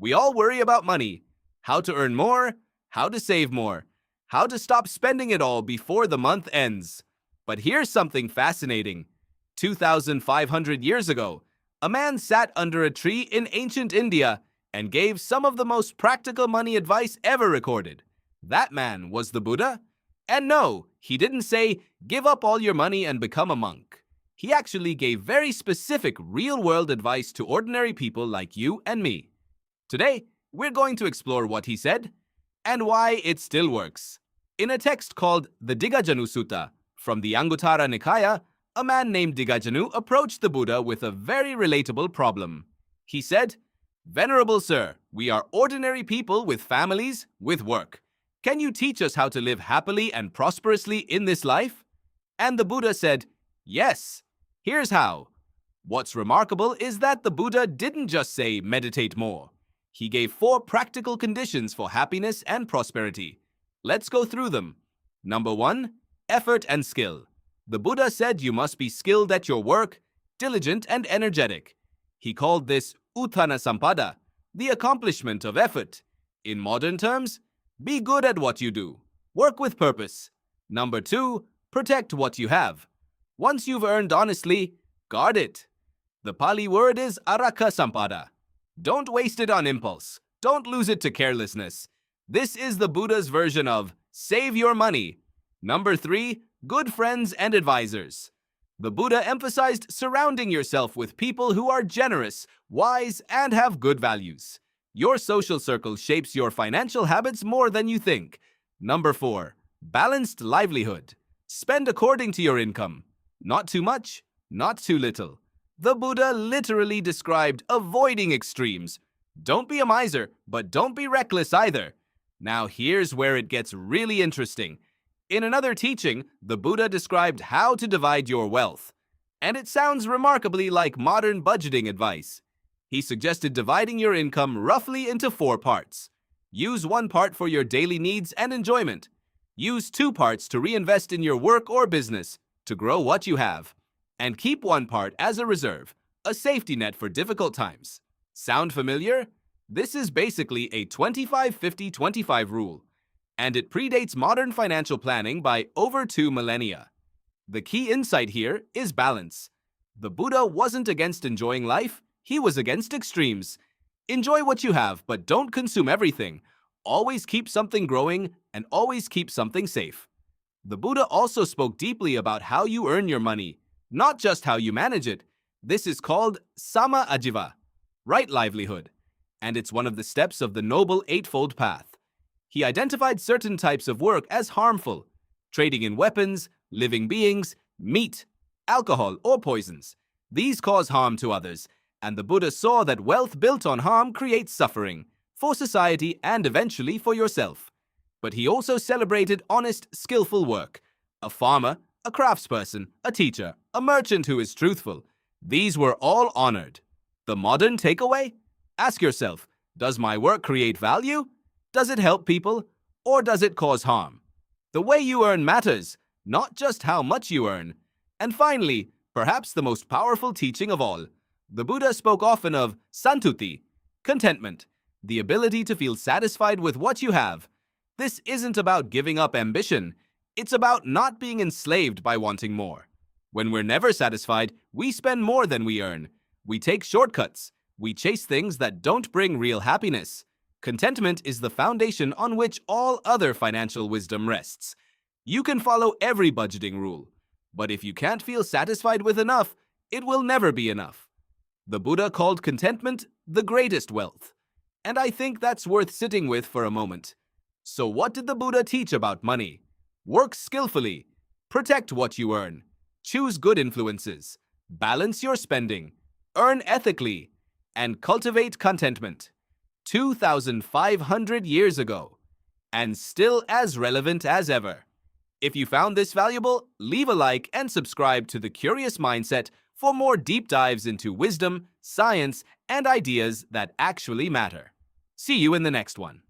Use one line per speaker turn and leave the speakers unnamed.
We all worry about money, how to earn more, how to save more, how to stop spending it all before the month ends. But here's something fascinating. 2,500 years ago, a man sat under a tree in ancient India and gave some of the most practical money advice ever recorded. That man was the Buddha. And no, he didn't say, give up all your money and become a monk. He actually gave very specific real-world advice to ordinary people like you and me. Today, we're going to explore what he said and why it still works. In a text called the Digajanu Sutta from the Anguttara Nikaya, a man named Digajanu approached the Buddha with a very relatable problem. He said, "Venerable Sir, we are ordinary people with families, with work. Can you teach us how to live happily and prosperously in this life?" And the Buddha said, "Yes. Here's how." What's remarkable is that the Buddha didn't just say meditate more. He gave 4 practical conditions for happiness and prosperity. Let's go through them. Number 1, effort and skill. The Buddha said you must be skilled at your work, diligent and energetic. He called this utthana sampada, the accomplishment of effort. In modern terms, be good at what you do. Work with purpose. Number 2, protect what you have. Once you've earned honestly, guard it. The Pali word is araka sampada. Don't waste it on impulse. Don't lose it to carelessness. This is the Buddha's version of save your money. Number 3, good friends and advisors. The Buddha emphasized surrounding yourself with people who are generous, wise, and have good values. Your social circle shapes your financial habits more than you think. Number 4, balanced livelihood. Spend according to your income. Not too much, not too little. The Buddha literally described avoiding extremes. Don't be a miser, but don't be reckless either. Now here's where it gets really interesting. In another teaching, the Buddha described how to divide your wealth. And it sounds remarkably like modern budgeting advice. He suggested dividing your income roughly into 4 parts. Use 1 part for your daily needs and enjoyment. Use 2 parts to reinvest in your work or business, to grow what you have. And keep 1 part as a reserve, a safety net for difficult times. Sound familiar? This is basically a 25-50-25 rule, and it predates modern financial planning by over 2 millennia. The key insight here is balance. The Buddha wasn't against enjoying life, he was against extremes. Enjoy what you have, but don't consume everything. Always keep something growing and always keep something safe. The Buddha also spoke deeply about how you earn your money, not just how you manage it. This is called sama-ajiva, right livelihood, and it's one of the steps of the Noble Eightfold Path. He identified certain types of work as harmful: trading in weapons, living beings, meat, alcohol, or poisons. These cause harm to others, and the Buddha saw that wealth built on harm creates suffering for society and eventually for yourself. But he also celebrated honest, skillful work. A farmer, a craftsperson, a teacher, a merchant who is truthful. These were all honored. The modern takeaway? Ask yourself, does my work create value? Does it help people? Or does it cause harm? The way you earn matters, not just how much you earn. And finally, perhaps the most powerful teaching of all, the Buddha spoke often of santuti, contentment, the ability to feel satisfied with what you have. This isn't about giving up ambition. It's about not being enslaved by wanting more. When we're never satisfied, we spend more than we earn. We take shortcuts. We chase things that don't bring real happiness. Contentment is the foundation on which all other financial wisdom rests. You can follow every budgeting rule, but if you can't feel satisfied with enough, it will never be enough. The Buddha called contentment the greatest wealth, and I think that's worth sitting with for a moment. So what did the Buddha teach about money? Work skillfully, protect what you earn, choose good influences, balance your spending, earn ethically, and cultivate contentment. 2,500 years ago, and still as relevant as ever. If you found this valuable, leave a like and subscribe to The Curious Mindset for more deep dives into wisdom, science, and ideas that actually matter. See you in the next one.